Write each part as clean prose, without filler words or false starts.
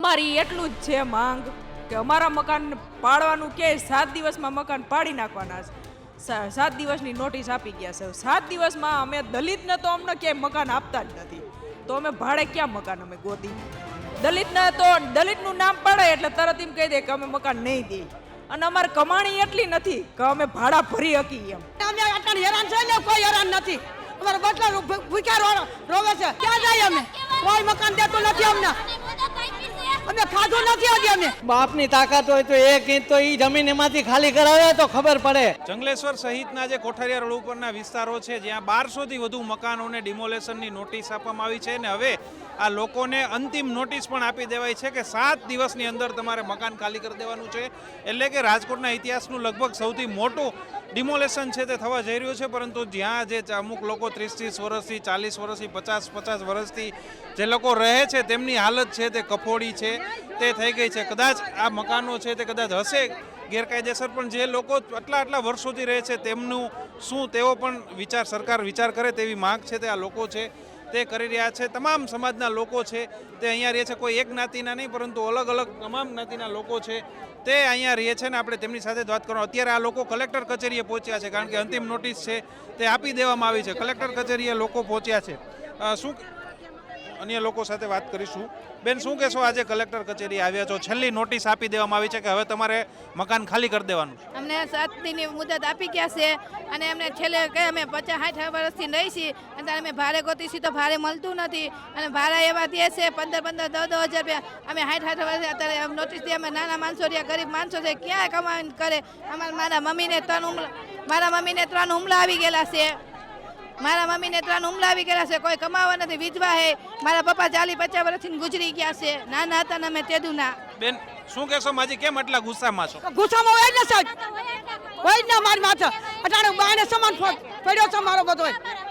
અમારી એટલું જ છે માંગ કે અમારા મકાન પાડવાનું કે 7 દિવસમાં મકાન પાડી નાખવાના છે. 7 દિવસની નોટિસ આપી ગયા છે. 7 દિવસમાં અમે દલિતને તો અમને ક્યાંય મકાન આપતા જ નથી, તો અમે ભાડે ક્યાં મકાન અમે ગોતી? દલિતને તો દલિતનું નામ પડે એટલે તરત એમ કહી દે કે અમે મકાન નહીં દઈએ, અને અમારે કમાણી એટલી નથી કે અમે ભાડા ભરી શકીએ એમ. અમે આટલા હેરાન છે ને કોઈ હેરાન નથી. અમારા બટલા ભૂખ્યા રોવે છે. ક્યાં જાય અમે? કોઈ મકાન દેતું નથી અમને. અમે ખાધું નથી હજી. અમે બાપની તાકાત હોય તો એક ઇંચ તો ઈ જમીન એમાંથી ખાલી કરાવે તો ખબર પડે. જંગલેશ્વર સહિતના જે કોઠારિયા રોડ ઉપરના વિસ્તારો છે જ્યાં 1200થી વધુ મકાનોને ડિમોલેશનની નોટિસ આપવામાં આવી છે, અને હવે આ લોકોને અંતિમ નોટિસ પણ આપી દેવાય છે કે 7 દિવસની અંદર તમારે મકાન ખાલી કરી દેવાનું છે. એટલે કે રાજકોટના ઇતિહાસનું લગભગ સૌથી મોટું ડિમોલેશન છે તે થવા જઈ રહ્યું છે. પરંતુ જ્યાં જે અમુક લોકો 30-30 વર્ષથી, 40 વર્ષથી, 50-50 વર્ષથી જે લોકો રહે છે તેમની હાલત છે તે કફોડી છે, તે થઈ ગઈ છે. કદાચ આ મકાનો છે તે કદાચ હશે ગેરકાયદેસર, પણ જે લોકો આટલા વર્ષોથી રહે છે તેમનું શું, તેઓ પણ સરકાર વિચાર કરે તેવી માંગ છે તે આ લોકો છે તે કરી રહ્યા છે. તમામ સમાજના લોકો છે તે અહીંયા રહે છે. કોઈ એક જ્ઞાતિના નહીં પરંતુ અલગ અલગ તમામ જ્ઞાતિના લોકો છે તે અહીંયા રહે છે, ને આપણે તેમની સાથે જ વાત કરવાનો. અત્યારે આ લોકો કલેક્ટર કચેરીએ પહોંચ્યા છે કારણ કે અંતિમ નોટિસ છે તે આપી દેવામાં આવી છે. કલેક્ટર કચેરીએ લોકો પહોંચ્યા છે. શું અન્ય લોકો સાથે વાત કરીશું. બેન, શું કહેશો? આજે કલેક્ટર કચેરી આવ્યા છો, છેલ્લી નોટિસ આપી દેવામાં આવી છે કે હવે તમારે મકાન ખાલી કરી દેવાનું છે. અમને 7 દિનની મુદત આપી ગયા છે, અને અમને છેલ્લે કે અમે 50-60 વર્ષથી રહી છીએ, અને અમે ભાડે ગોતીશું તો ભાડે મળતું નથી, અને ભાડા એવા દે છે 15-15, 10-10 હજાર રૂપિયા. અમે 60-60 વર્ષથી અત્યારે નોટિસ દે. અમે નાના માણસો રહ્યા, ગરીબ માણસો છે, ક્યાં કમાઈને કરે? મારા મમ્મીને 3 હુમલા આવી ગયેલા છે. મારા મમ્મીને 3 હુમલા આવી ગયા છે. કોઈ કમાવા નથી, વિધવા હે. મારા પપ્પા 40-50 વર્ષથી ગુજરી ગયા છે. નાના હતા ને અમે તેદુના. બેન, શું કહેશો માજી, કેમ આટલા ગુસ્સામાં છો? ગુસ્સામાં હોય ને સાહેબ, હોય ને મારી માથે અટાણે બાને સમાન પડ્યો છે મારો બધો,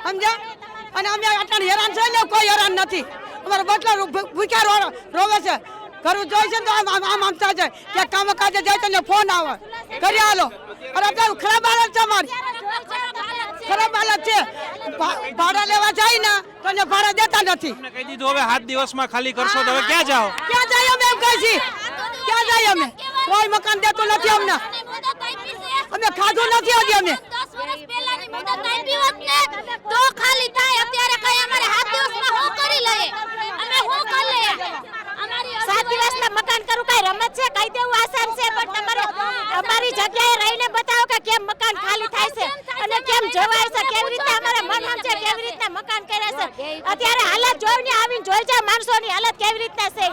સમજ્યા? અને અમે આટલા હેરાન છે ને કોઈ હેરાન નથી. અમારા બટલા ભૂખ્યા રોવે છે. ઘરું જોઈ છે તો આમ થાય છે કે કામ કાજે જાય તો ફોન આવે કરી હાલો. અને અત્યારે ખરાબ હાલત છે અમારી, ખરાબ હાલત છે. ભાડા લેવા જાય ને તો એને ભાડા દેતા નથી. તમને કહી દીધું હવે 7 દિવસમાં ખાલી કરશો તો હવે ક્યાં જાઓ? ક્યાં જાય અમે એમ કહી છીએ? ક્યાં જાય અમે? કોઈ મકાન દેતું નથી અમને. અમે ખાધું નથી હજી. અમે 10 વર્ષ પહેલાની મુદત આપી હોત ને તો ખાલી થાય. અત્યારે કઈ અમારે 7 દિવસમાં હું કરી લઈએ? અમે હું કરી લઈએ? 7 દિવસના મકાન કરું કઈ રમત છે? કઈ દેવું આસાન છે? પણ તમારે અમારી જગ્યાએ રહીને બતાવો કે કેમ મકાન ખાલી થાય છે અને કેમ જવાય છે, કેવી રીતે અમારે મનમ છે, કેવી રીતે મકાન કર્યા છે. અત્યારે હાલત જોઈને આવીને જોઈ જાય માણસોની હાલત કેવી રીતના છે.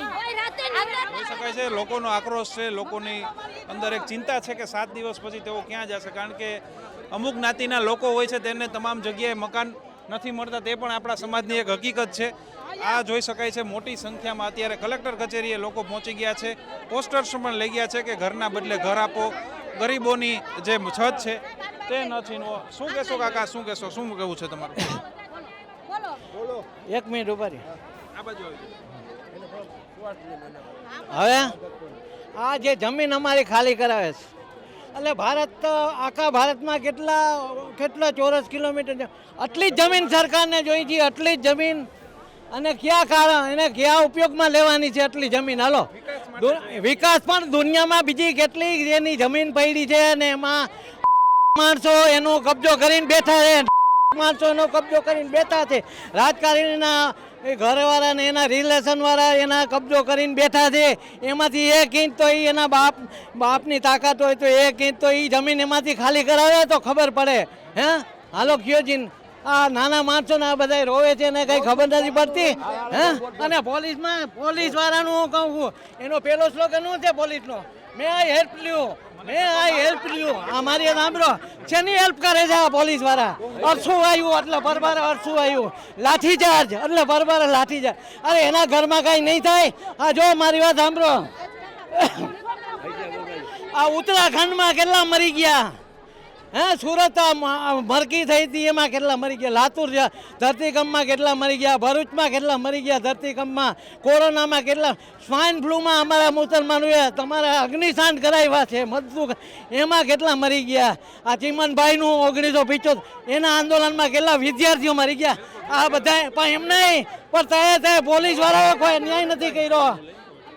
જોઈ શકાય છે લોકોનો આક્રોશ છે, લોકોની અંદર એક ચિંતા છે કે 7 દિવસ પછી તેઓ ક્યાં જશે, કારણ કે અમુક જ્ઞાતિના લોકો હોય છે તેને તમામ જગ્યાએ મકાન નથી મળતા. તે પણ આપણા સમાજની એક હકીકત છે. આ જોઈ શકાય છે મોટી સંખ્યામાં અત્યારે કલેક્ટર કચેરીએ લોકો પહોંચી ગયા છે. પોસ્ટર્સ પણ લઈ ગયા છે કે ઘરના બદલે ઘર આપો, ગરીબોની જે છત છે તે ન છીનવો. શું કહેશો કાકા, શું કહેશો, શું કહેવું છે તમારું? એક મિનિટ ઉભા રહી. આ બાજુ આવી હવે આ જે જમીન અમારી ખાલી કરાવે છે, એટલે ભારત આખા ભારતમાં કેટલા ચોરસ કિલોમીટર છે. આટલી જ જમીન સરકારને જોઈ છે, આટલી જ જમીન. અને કયા કારણ એને કયા ઉપયોગમાં લેવાની છે આટલી જમીન? હાલો, વિકાસ પણ દુનિયામાં બીજી કેટલી એની જમીન પડી છે, અને એમાં માણસો એનો કબજો કરીને બેઠા છે. માણસો એનો કબજો કરીને બેઠા છે. રાજકારણીના ઘરવાળાને એના રિલેશનવાળા એના કબજો કરીને બેઠા છે. એમાંથી એક ઇંચ તો એના બાપની તાકાત હોય તો એક ઇંચ તો એ જમીન એમાંથી ખાલી કરાવે તો ખબર પડે. હે હાલો કયોજીન, આ નાના માણસોને આ બધા રોવે છે ને કઈ ખબર નથી પડતી. હે અને પોલીસ વાળાનું હું કહું છું, એનો પેલો સ્લોગન શું છે પોલીસનો? May I help you, may I help you. આ મારી સાંભળો, શેની હેલ્પ કરે છે આ પોલીસ વાળા? અરસું આવ્યું એટલે બરબાર અરસું આવ્યું, લાઠીચાર્જ એટલે બરબાર લાઠીચાર્જ. અરે એના ઘરમાં કઈ નહીં થાય. આ જો મારી વાત સાંભળો, આ ઉત્તરાખંડમાં કેટલા મરી ગયા? હે સુરત મરકી થઈ હતી એમાં કેટલા મરી ગયા? લાતુર ધરતીકંપમાં કેટલા મરી ગયા? ભરૂચમાં કેટલા મરી ગયા ધરતીકંપમાં? કોરોનામાં કેટલા? સ્વાઇન ફ્લૂમાં અમારા મુસલમાનોએ તમારા અગ્નિશાંત કરાવ્યા છે મજદૂર, એમાં કેટલા મરી ગયા? આ ચીમનભાઈનું 1975 એના આંદોલનમાં કેટલા વિદ્યાર્થીઓ મરી ગયા? આ બધા પણ એમ નહીં, પણ તય પોલીસ વાળાએ કોઈ ન્યાય નથી કર્યો.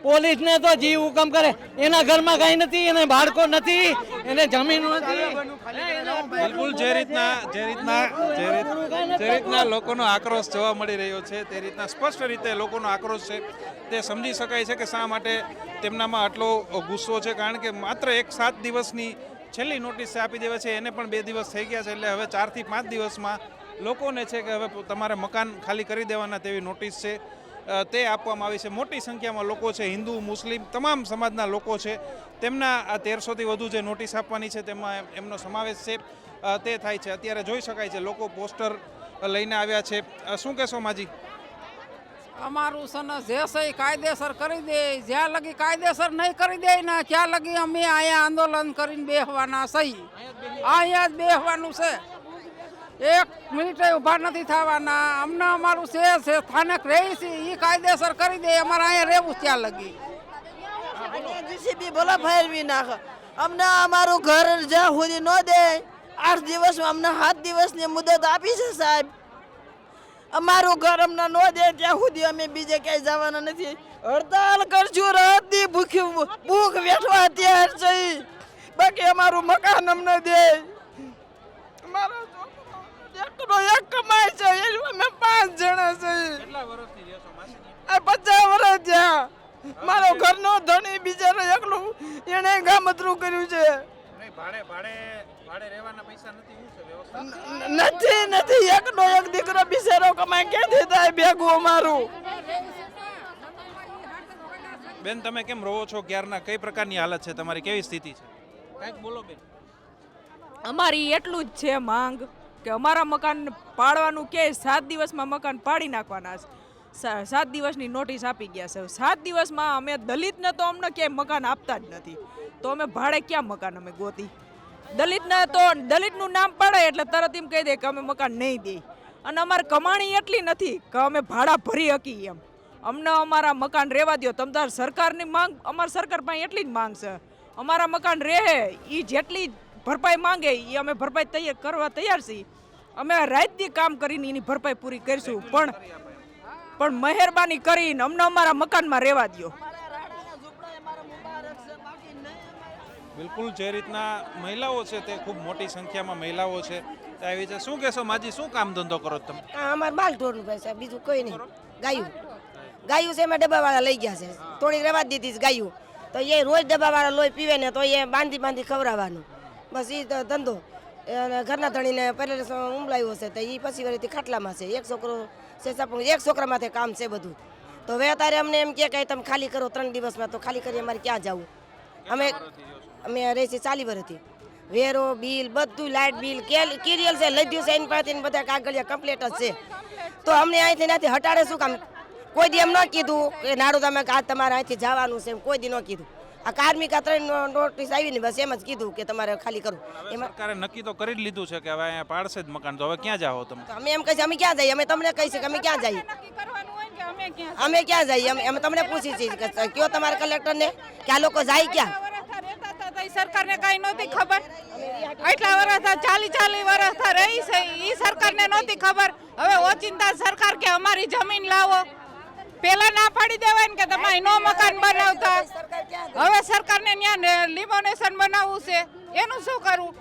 પોલીસને તો જીવ હુકમ કરે. એના ઘરમાં કાંઈ નથી, એને બાળકો નથી, એને જમીન નથી. બિલકુલ જે રીતના લોકોનો આક્રોશ જોવા મળી રહ્યો છે તે રીતના સ્પષ્ટ રીતે લોકોનો આક્રોશ છે તે સમજી શકાય છે કે શા માટે તેમનામાં આટલો ગુસ્સો છે. કારણ કે માત્ર 7 દિવસની છેલ્લી નોટિસ આપી દેવા છે, એને પણ 2 દિવસ થઈ ગયા છે. એટલે હવે 4 થી 5 દિવસમાં લોકોને છે કે હવે તમારે મકાન ખાલી કરી દેવાના તેવી નોટિસ છે તે આપવામાં આવી છે. મોટી સંખ્યામાં લોકો છે, હિન્દુ મુસ્લિમ તમામ સમાજના લોકો છે. તેમના આ 1300થી વધુ જે નોટિસ આપવાની છે તેમાં એમનો સમાવેશ છે તે થાય છે. અત્યારે જોઈ શકાય છે લોકો પોસ્ટર લઈને આવ્યા છે. શું કહેશો માજી? અમારું સન જે સહી કાયદેસર કરી દે, જ્યાં લગી કાયદેસર નહીં કરી દે ને ત્યાં લગી અમે અહીંયા આંદોલન કરીને બેસવાના સહી. અહીંયા જ બેસવાનું છે, 1 મિનિટે ઊભા નથી થવાના. અમને અમારું છે સ્થાનક રહી છે એ કાયદેસર કરી દે, અમારે અહીંયા રહેવું ત્યાં લગી. જીસીબી ભલે ફેરવી નાખે, અમને અમારું ઘર જ્યાં સુધી ન દે 8 દિવસમાં અમને 7 દિવસની મુદત આપી છે સાહેબ. અમારું ઘર અમને ન દે ત્યાં સુધી અમે બીજે ક્યાંય જવાના નથી. હડતાલ કરશું, રાતની ભૂખ વેઠવા તૈયાર છે. બાકી અમારું મકાન અમને દે. અમારો એકનો એક કમાય છે, અમે 5 જણા છે. કેટલા વર્ષથી રહેશો માસી? આ 50 વર્ષ થયા. મારો ઘરનો ધણી બિચારો એકલું એને ગામતરું કર્યું છે. નહીં, ભાડે રહેવાના પૈસા નથી. શું છે વ્યવસ્થા? નથી એકનો એક દીકરો બિચારો કમાય ક્યાંથી થાય ભેગું અમારું. બેન તમે કેમ રહો છો ક્યારના? કઈ પ્રકારની હાલત છે તમારી? કેવી સ્થિતિ છે? કંઈક બોલો બેન. અમારી એટલું જ છે માંગ કે અમારા મકાન પાડવાનું કે 7 દિવસમાં મકાન પાડી નાખવાના છે. 7 દિવસની નોટિસ આપી ગયા છે. 7 દિવસમાં અમે દલિતને તો અમને ક્યાંય મકાન આપતા જ નથી, તો અમે ભાડે ક્યાં મકાન અમે ગોતી? દલિતને તો દલિતનું નામ પડે એટલે તરત એમ કહી દે કે અમે મકાન નહીં દઈએ. અને અમારે કમાણી એટલી નથી કે અમે ભાડા ભરી શકીએ એમ. અમને અમારા મકાન રહેવા દો. તમ તાર સરકારની માંગ, અમારી સરકાર પાસે એટલી જ માંગ છે, અમારા મકાન રહે એ જેટલી ભરપાઈ માંગે એ અમે ભરપાઈ કરવા તૈયાર છીએ. અમે રાતથી કામ કરીને એની ભરપાઈ પૂરી કરીશું, પણ મહેરબાની કરીને અમને અમારા મકાનમાં રહેવા દો. બિલકુલ જે રીતના મહિલાઓ છે તે ખૂબ મોટી સંખ્યામાં મહિલાઓ છે તે આવી છે. શું કહેશો માજી, શું કામ ધંધો કરો તમે? અમારે માલ ઢોરનું પૈસા, બીજું કોઈ નહીં. ગાયું છે, એમાં ડબ્બાવાળા લઈ ગયા છે, થોડી રહેવા દીધી છે ગાયું. તો એ રોજ ડબ્બાવાળા લોહી પીવે ને તો એ બાંધી ખવડાવવાનું, બસ એ ધંધો. અને ઘરના ધણીને પહેલે ઉમલાવ્યો છે તો એ પછી વળીથી ખાટલામાં છે. એક છોકરો છે, એક છોકરામાંથી કામ છે બધું. તો હવે અત્યારે અમને એમ કે તમે ખાલી કરો 3 દિવસમાં, તો ખાલી કરી અમારે ક્યાં જવું? અમે રહી છીએ 40 વર્ષથી. વેરો બિલ બધું, લાઇટ બિલ કિરિયલ છે, લઈ છે એની પાસેથી બધા કાગળિયા કમ્પ્લીટ જ છે. તો અમને અહીંથી નથી હટાડે શું કામ? કોઈ દી એમ ન કીધું કે નાડું તમે આજ તમારે અહીંથી જવાનું છે, એમ કોઈ દી ન કીધું. આ કાર્મિક 3 નોટિસ આવી ને બસ એમ જ કીધું કે તમારે ખાલી કરવું. એમાં સરકારે નક્કી તો કરી જ લીધું છે કે હવે અહીંયા પાડશે જ મકાન, તો હવે ક્યાં જાઓ તમે? અમે એમ કહીએ અમે ક્યાં જઈએ? અમે તમને કહીશું કે અમે ક્યાં જઈએ? અમે ક્યાં જઈએ? અમે તમને પૂછી છીએ કે કયો તમારે કલેક્ટરને કે આ લોકો જાય ક્યાં? સરકારને કઈ નહોતી ખબર. એટલા વર્ષ 40 વર્ષ રહી છે, એ સરકારને નહોતી ખબર. હવે ઓચિંતા સરકાર કે અમારી જમીન લાવો. પેલા ના પાડી દેવાય ને કે તમે નો મકાન બનાવતા. હવે સરકારને ત્યાં લિમોનેશન બનાવવું છે, એનું શું કરવું?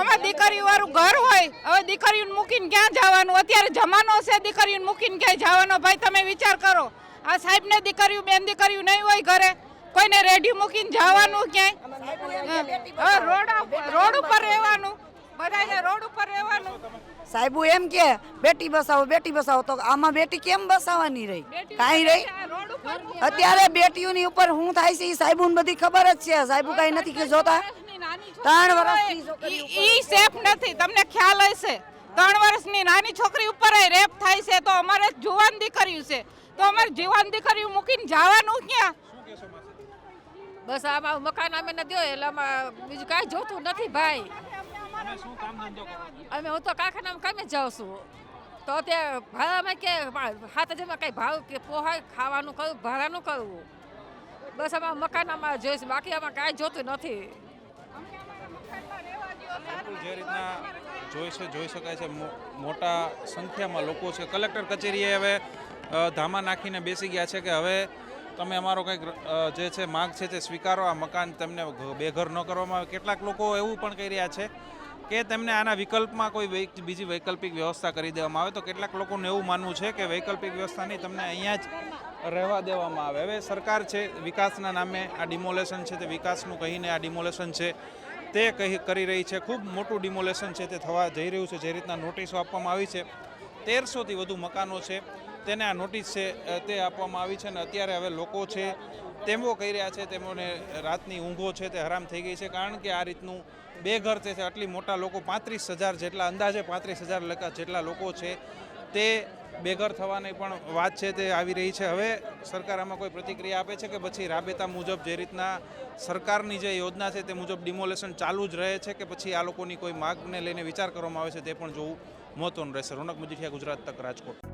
અમારે દીકરીઓ વાળું ઘર હોય, હવે દીકરીઓને મૂકીને ક્યાં જવાનું? અત્યારે જમાનો છે દીકરીઓને મૂકીને ક્યાંય જવાનો? ભાઈ તમે વિચાર કરો. આ સાહેબને દીકરીઓ, બેન દીકરીઓ નહીં હોય ઘરે, કોઈને રેડી મૂકીને જવાનું ક્યાંય? રોડ ઉપર રહેવાનું, બધાને રોડ ઉપર રહેવાનું. સાહેબુ એમ કે બેટી બસાવો, તો આમાં બેટી કેમ બસાવવાની રહી? કાંઈ રહી? અત્યારે બેટીઓની ઉપર શું થાય છે એ સાહેબુને બધી ખબર જ છે. સાહેબુ કાંઈ નથી કે જોતા. 3 વર્ષથી ઈ સેફ નથી, તમને ખ્યાલ હશે. 3 વર્ષની નાની છોકરી ઉપર રેપ થાય છે, તો અમારે જુવાન દીકરીઓ છે, તો અમારે જુવાન દીકરીઓ મૂકીને જવાનું ક્યાં? બસ આમાં મકાન અમે ન દો એટલે આમાં બીજું કાંઈ જોતું નથી ભાઈ. અમે હું તો કારખાનામાં કામે જાઉં છું, તો ત્યાં ભાડામાં કે 7,000માં કંઈ ભાવ કે પોહાય, ખાવાનું કરવું, ભાડાનું કરવું. બસ આમાં મકાનમાં જોઈશું, બાકી આમાં કાંઈ જોતું નથી. જે રીતના જોઈ શકાય છે મોટા સંખ્યામાં લોકો છે. કલેક્ટર કચેરીએ હવે ધામા નાખીને બેસી ગયા છે કે હવે તમે અમારો કંઈક જે છે માંગ છે તે સ્વીકારો, આ મકાન તેમને બેઘર ન કરવામાં આવે. કેટલાક લોકો એવું પણ કહી રહ્યા છે કે તેમને આના વિકલ્પમાં કોઈ બીજી વૈકલ્પિક વ્યવસ્થા કરી દેવામાં આવે. તો કેટલાક લોકોને એવું માનવું છે કે વૈકલ્પિક વ્યવસ્થા નહીં, તમને અહીંયા જ રહેવા દેવામાં આવે. હવે સરકાર છે વિકાસના નામે આ ડિમોલેશન છે તે વિકાસનું કહીને આ ડિમોલેશન છે તે કરી રહી છે. ખૂબ મોટું ડિમોલેશન છે તે થવા જઈ રહ્યું છે. જે રીતના નોટિસો આપવામાં આવી છે, 1300થી વધુ મકાનો છે તેને આ નોટિસ છે તે આપવામાં આવી છે. અને અત્યારે હવે લોકો છે તેઓ કહી રહ્યા છે તેમને રાતની ઊંઘો છે તે હરામ થઈ ગઈ છે, કારણ કે આ રીતનું બેઘર છે આટલી મોટા લોકો 35,000 જેટલા, અંદાજે 35,000 જેટલા લોકો છે તે બેઘર થવાની પણ વાત છે તે આવી રહી છે. હવે સરકાર આમાં કોઈ પ્રતિક્રિયા આપે છે કે પછી રાબેતા મુજબ જે રીતના સરકારની જે યોજના છે તે મુજબ ડિમોલેશન ચાલુ જ રહે છે, કે પછી આ લોકોની કોઈ માગને લઈને વિચાર કરવામાં આવે છે તે પણ જોવું મહત્વનું રહેશે. રોનક મજીઠિયા, ગુજરાત તક, રાજકોટ.